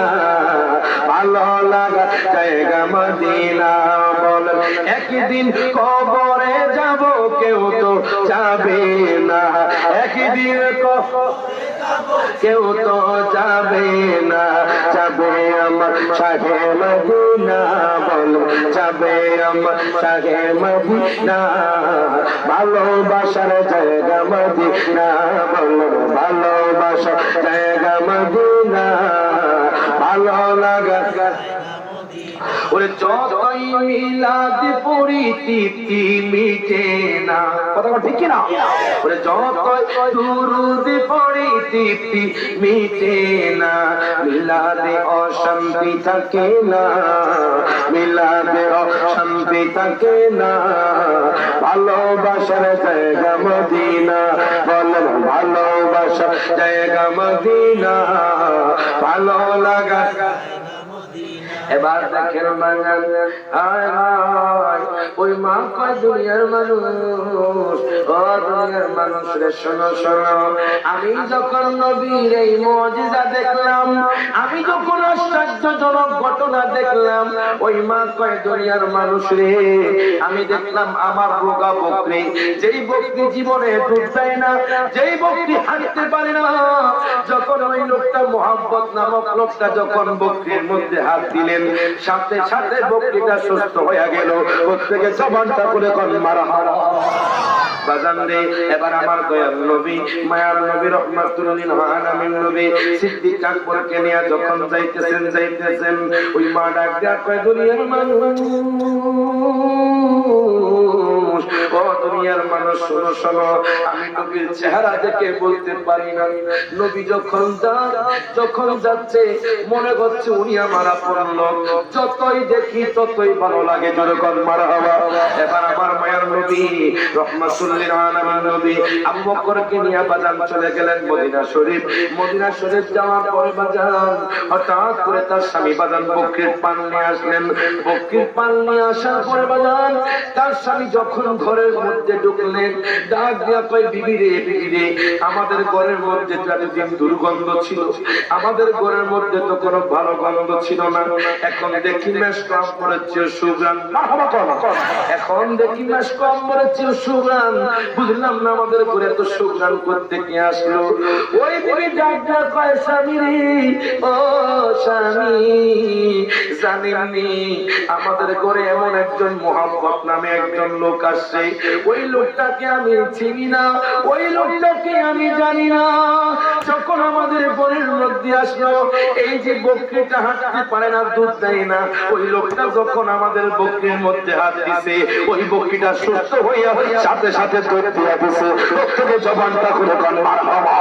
ভালো লাগা জায়গা মদিনা। বলেন একদিন কবরে যাব, কেউ তো যাবে না, একদিন কেউ তো যাবে না, যাবে আমার শাহে মদিনা, বলো যাবে আমার শাহে মদিনা, ভালোবাসার জায়গা মদিনা, বলো ভালোবাসার জায়গা মদিনা, ভালো লাগা। ওরে যতই মিলাদ পড়ি তৃপ্তি মিটে না, কথা ঠিক না? ওরে যতই দুরূদ পড়ি তৃপ্তি মিটে না, মিলাদে অশান্তি থাকে না, মিলাদে অশান্তি থাকে না, ভালোবাসার জায়গা মদিনা, বলেন ভালোবাসার জায়গা মদিনা, ভালো লাগা। এবার দেখেন বাঙাল, হায় হায়, ওই মা কয় দুনিয়ার মানুষ, ও দুনিয়ার মানুষ রে শোনো শোনো, আমি যখন নবীর এই মুজিজা দেখলাম, আমি যখন আশ্চর্যজনক ঘটনা দেখলাম, ওই মা কয় দুনিয়ার মানুষ রে, আমি দেখলাম আমার রোগা বকরি, যেই বকরি জীবনে দুধ দেয় না, যেই বকরি হাঁটতে পারে না, যখন ওই লোকটা মোহাম্মদ নামক লোকটা যখন বকরির মধ্যে হাত দিলেন, সাথে সাথে বকরিটা সুস্থ হয়ে গেল। প্রত্যেকে জবানটা করে কোন মারহাবা। বাজান রে, এবার আমার দয়াল নবী, মায়ার নবী, রহমাতুল লিল আলামিন নবী সিদ্দিক আকবরকে নিয়ে যখন যাইতেছেন, ওই মা ডাক দেয়া কয় দুনিয়ার মানুষ, ও দুনিয়ার মানুষ শোনো শোনো, আমি নবীর চেহারা দেখে বলতে পারি না, নবী যখন যাচ্ছে মনে হচ্ছে উনি আমার আপন লোক, যতই দেখি ততই ভালো লাগে, যেরকম মারহাবা। এবার আমার মায়ার নবী, রহমাতুল লিল আলামিন নবী আবু বকরকে নিয়ে বাজান চলে গেলেন মদিনা শরীফ। মদিনা শরীফ যাওয়ার পরে বাজান হঠাৎ করে তার স্বামী বাজান বকরির পান নিয়ে আসলেন। বকরির পান নিয়ে আসার পরে বাজান তার স্বামী যখন ঘরের মধ্যে ঢুকলেন, ডাক দিয়া কয় বিবি রে, বিবি রে, আমাদের ঘরের মধ্যে তো এতদিন দুর্গন্ধ ছিল, আমাদের ঘরের মধ্যে তো কোনো ভালো গন্ধ ছিল না, এখন দেখি মেশক আম্বরের চেয়ে সুঘ্রাণ, এখন দেখি মেশক আম্বরের চেয়ে সুঘ্রাণ, বুঝলাম না আমাদের ঘরে তো সুঘ্রাণ করতে কে আসলো। ওই বিবি ডাক দিয়া কয় স্বামী রে, ও স্বামী, জানেননি আমাদের ঘরে এমন একজন মোহাম্মদ নামে একজন লোক আসছে, ওই লোকটাকে আমি চিনি না, ওই লোকটাকে আমি জানি না, যখন আমাদের ঘরের মধ্যে আসলো, এই যে বকরিটা হাঁটতে পারে না, দুধ দেয় না, ওই লোকটা যখন আমাদের বকরির মধ্যে হাত দিছে, ওই বকরিটা সুস্থ হইয়া সাথে সাথে দুধ দিয়া দিছে। প্রত্যেকে জবানটা করে কোন মারহাবা।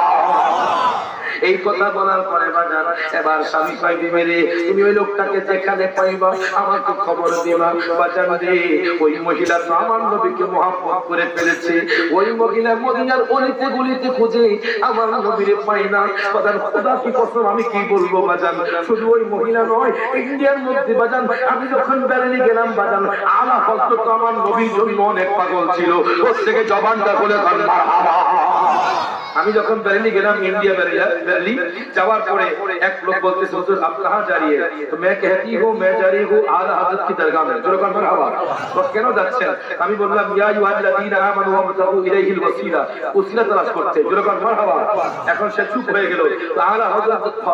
এই কথা বলার পরে বাজার এবার স্বামী কয় বিবি রে, তুমি ওই লোকটাকে যেখানে পাইবা আমাকে খবর দিবা। বাজার রে, ওই মহিলা তো আমার নবীকে মহব্বত করে ফেলেছে, ওই মহিলা মদিনার অলিতে গলিতে খুঁজে আমার নবীরে পাই না। বাজার খোদা কি কসম, আমি কি বলবো বাজান, শুধু ওই মহিলা নয়, ইন্ডিয়ার মধ্যে বাজান আমি যখন বেরিয়ে গেলাম বাজান, আলা হযরত তো আমার নবীর জন্য অনেক পাগল ছিল। প্রত্যেকে জবানটা বলে কোন মারহাবা। আমি যখন বেরিয়ে গেলাম ইন্ডিয়া, বেরিয়ে যাওয়ার পরে এক লোক বলতেছে হুজুর আপ কাহা যা রही है, तो मैं कहती हूं मैं जा रही हूं आला हजरत की दरगाह में। जोरदार মারহাবা। তো কেন যাচ্ছেন? আমি বললাম ইয়া আইয়ুহাল্লাযীনা আমানু ওয়াবতাগু ইলাইহিল ওয়াসিলা, ওসিলা তালাশ করতে। जोरदाর মারহাবা। এখন সে চুপ হয়ে গেল। তো আলা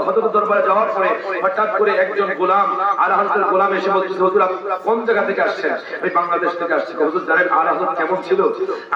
হযরত দরবারে যাওয়ার পরে হঠাৎ করে একজন গোলাম, আলা হযরতের গোলাম এসে বলতেছে হুজুর আপনি কোন জায়গা থেকে আসছেন? আমি বাংলাদেশ থেকে আসছি। হুজুর জানেন আলা হযরত কেমন ছিল?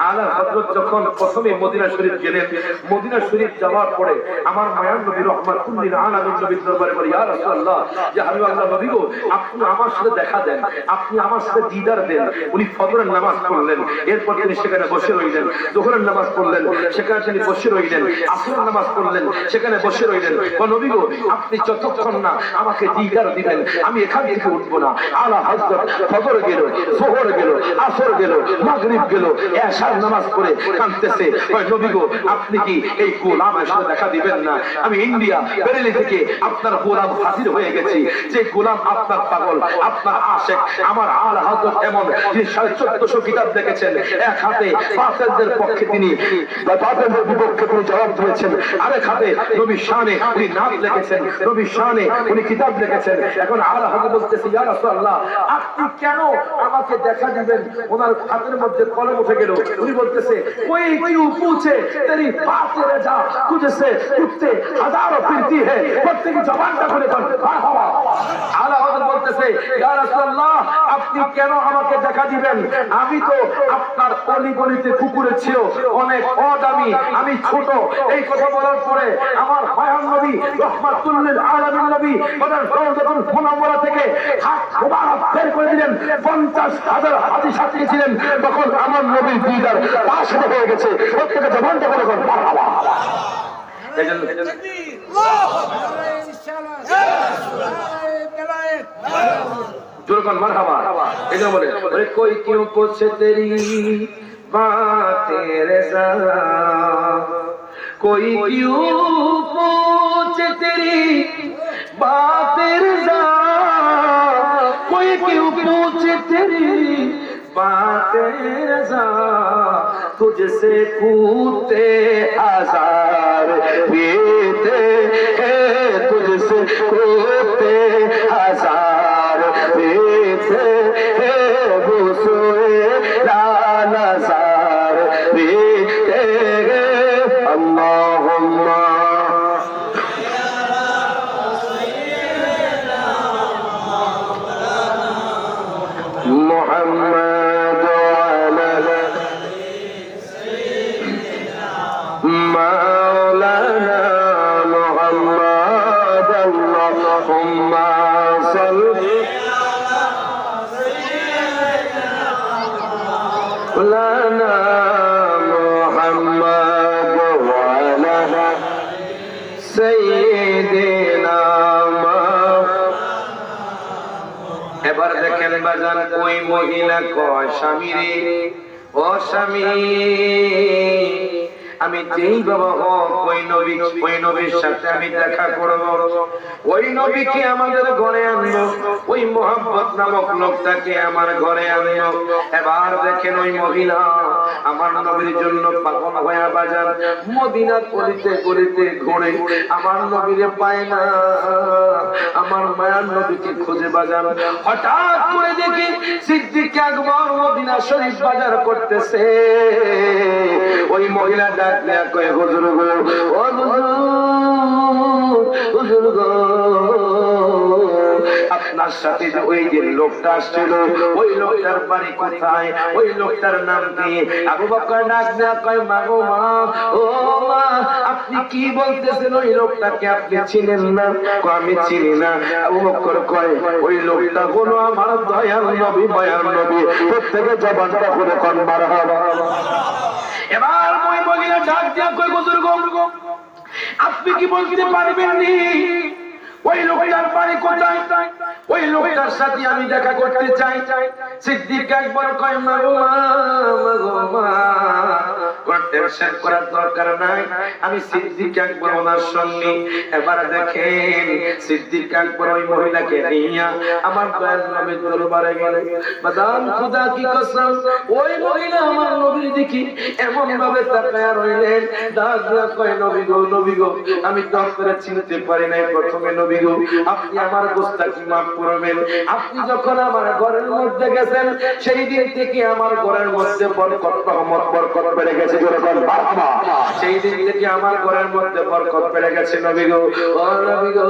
আলা হযরত যখন প্রথমে মদিনা শরীফ গেলেন, মদিনা শরীফ যাওয়ার পরে আমার মায়ার নবী রহমাতুল লিল আলামিন নবীর দরবারে বলে ইয়া রাসূলুল্লাহ, ইয়া হাবিবাল্লাহ, নবী গো আপনি আমার সাথে দেখা দেন, আপনি আমার সাথে দিদার দেন। উনি ফজরের নামাজ পড়লেন, এরপর তিনি সেখানে বসে রইলেন। যোহরের নামাজ পড়লেন, সেখানে তিনি বসে রইলেন। আসরের নামাজ পড়লেন, সেখানে বসে রইলেন। ও নবী গো আপনি যতক্ষণ না আমাকে দিদার দিবেন আমি এখান থেকে উঠব না। আলা হযরত ফজর গেল, যোহর গেল, আসর গেল, মাগরিব গেল, এশার নামাজ পড়ে কাঁদতেছে। ওই নবী গো আপনি কি এই গোলাম এসে দেখা দিবেন না? আমি ইন্ডিয়া বেরেলি থেকে আপনার গোলাম হাজির হয়ে গেছি, যে গোলাম আপনার পাগল, আপনার আশেক। আমার আলা হযরত এমন যে 1400 কিতাব দেখেছেন, এক হাতে বাতিলদের পক্ষে তিনি, বাতিলদের বিপক্ষে তিনি জবাব দিয়েছেন, আরেক হাতে নবীর শানে উনি নাম লিখেছেন, নবীর শানে উনি কিতাব লিখেছেন। এখন আলা হযরত বলতেছে ইয়া রাসূলুল্লাহ আপনি কেন আমাকে দেখা দিবেন? ওনার হাতের মধ্যে কলম উঠে গেল। উনি বলতেছে কোই কিউ पूछे तेरी बात तेरे जा तुझसे कुत्ते हजारों फिरती है, প্রত্যেকটি জবানটা খুলে বল মারহাবা। আলা হযরত বলতেছে ইয়া রাসূলুল্লাহ আপনি কেন আমাকে দেখা দিবেন? আমি তো আপনার অলি গলিতে কুকুরের ছিল অনেক অদামি, আমি ছোট। এই কথা বলার পরে আমার মায়ার নবী রহমাতুল লিল আলামিন নবী বলেন যখন মুনাওয়ারা থেকে হাত মোবারক বের করে দিলেন, 50,000 হাদীস সাথে ছিলেন, তখন আমার নবীর দিদার পাশ হয়ে গেছে। প্রত্যেকটা জবানটা করে বল মারহাবা। जोरदार मरहबा। ऐसा बोले अरे कोई क्यों पूछे तेरी बातें रज़ा, कोई क्यों पूछे तेरी बातें रज़ा कोई क्यों पूछे तेरी बातें रज़ा तुझसे पूछते हजार बीते हैं तुझसे पूछते हजार बीते हैं वो सोए लानज़ार बीते हैं अल्लाहुम्मा मुहम्मद वाला मौलाना मुहम्मद अल्लाहुम्मा सल्ली लाना मुहम्मद वाला सय्यिदिना এবার দেখেন বাজান ওই মহিলা কয় স্বামী রে ও স্বামী আমি যেই বাবা হোক ওই নবীর সাথে আমি দেখা করব ওই নবীকে আমাদের ঘরে আনবো ওই মোহাম্মদ নামক লোকটাকে আমার ঘরে আনবো এবার দেখেন ওই মহিলা আমার নবীর জন্য পাগল হয়ে বাজার মদিনার গলিতে গলিতে ঘুরে আমার নবীরে পায় না আমার মায়ার নবীকে খুঁজে বাজার হঠাৎ করে দেখি সিদ্দিক আকবর মদিনা শরীফ বাজার করতেছে ওই মহিলা ডাক দেয়া কয় হুজুর গো ও হুজুর গো আপনার সাথে যে ওই যে লোকটা আসছিল ওই লোকটার বাড়ি কোথায় ওই লোকটার নাম কি আবু বকর ডাক দেয়া কয় মা গো মা ও মা আপনি কি বলতেছেন ওই লোকটাকে আপনি চিনেন না কয় আমি চিনি না আবু বকর কয় ওই লোকটা হলো আমার দয়াল নবী মায়ার নবী প্রত্যেকে জবানটা করে কোন মারহাবা এবার ওই মহিলা ডাক দিয়া কয় হুজুর গো আপনি কি বলতে পারবেন নি ওই লোকটার বাড়ি কোথায় ওই লোকটার সাথে আমি দেখা করতে চাই সিদ্দিক একবার কয় মা গো মা টেনশন করার দরকার নাই আমি সিদ্দিক একবার ওনার সঙ্গে এবার দেখেন সিদ্দিক একবার ওই মহিলাকে নিয়া আমার দয়াল নবীর দরবারে গেলেন মাদাম খোদা কি কসম ওই মহিলা আমার নবীর দেখি এমন ভাবে তাকায়া রইলেন ডাক দিয়া কয় নবী গো আমি তো আপনারা চিনতে পারি নাই প্রথমে নবী গো আপনি আমার গোস্তাকি মাফ করবেন আপনি যখন আমার ঘরের মধ্যে গেছেন সেই দিন থেকে আমার ঘরের মধ্যে বরকত রহমত বরকত বেড়ে গেছে যখন মারহাবা সেই দিন থেকে আমার ঘরের মধ্যে বরকত বেড়ে গেছে নবী গো ও নবী গো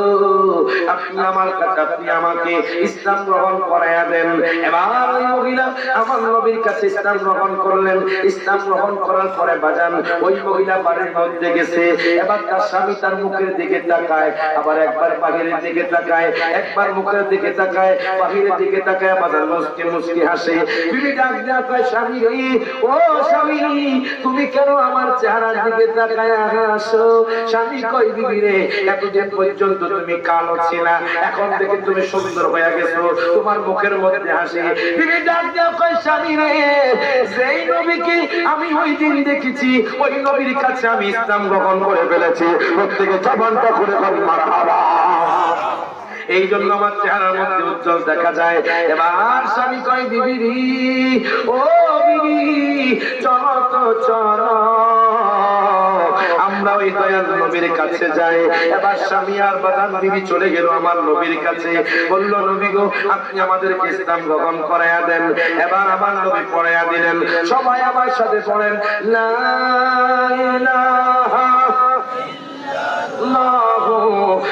আপনি আমার কাছে আপনি আমাকে ইসলাম গ্রহণ করায়া দেন এবার ওই মহিলা আমার নবীর কাছে ইসলাম গ্রহণ করলেন ইসলাম গ্রহণ করার পরে বাজান ওই মহিলা বাড়ির মধ্যে গেছে এবার তার স্বামী তার মুখের দিকে তাকায় আবার একবার বাহিরের দিকে তাকায় একবার মুখের দিকে তাকায় বাহিরের দিকে তাকায় বাজার মুস্কি মুস্কি হাসে বিবি ডাক দেয়া কয় স্বামী রে ও স্বামী তুমি কেন আমার চেহারার দিকে তাকায় হাসো স্বামী কই বিবি রে এতদিন পর্যন্ত তুমি কালো ছিলা এখন থেকে তুমি সুন্দর হয়ে গেছো তোমার মুখের মধ্যে হাসি বিবি ডাক দেয়া কয় স্বামী রে যেই নবীকে আমি ওই দিন দেখেছি ওই নবীর কাছে আমি ইসলাম গ্রহণ করে ফেলেছি প্রত্যেকে জবানটা করে মারহাবা এই জন্য আমার চেহারার মধ্যে উজ্জ্বল দেখা যায় এবার স্বামী কয় বিবি ও বিবি চলো তো চলো আমরা ওই দয়াল নবীর কাছে যাই এবার স্বামী আর বাদান বিবি চলে গেল আমার নবীর কাছে বলল নবী গো আপনি আমাদেরকে ইসলাম গ্রহণ করায়া দেন এবার আমার নবী পড়ায়া দিলেন সবাই আমার সাথে পড়েন লা ইলাহা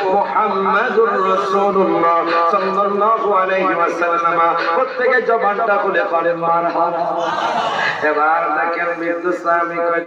মুহাম্মাদুর রাসূলুল্লাহ সাল্লাল্লাহু আলাইহি ওয়াসাল্লাম প্রত্যেকে জবানটা খুলে পড়ে মারহাবা এবার দেখেন মৃত্যু স্বামী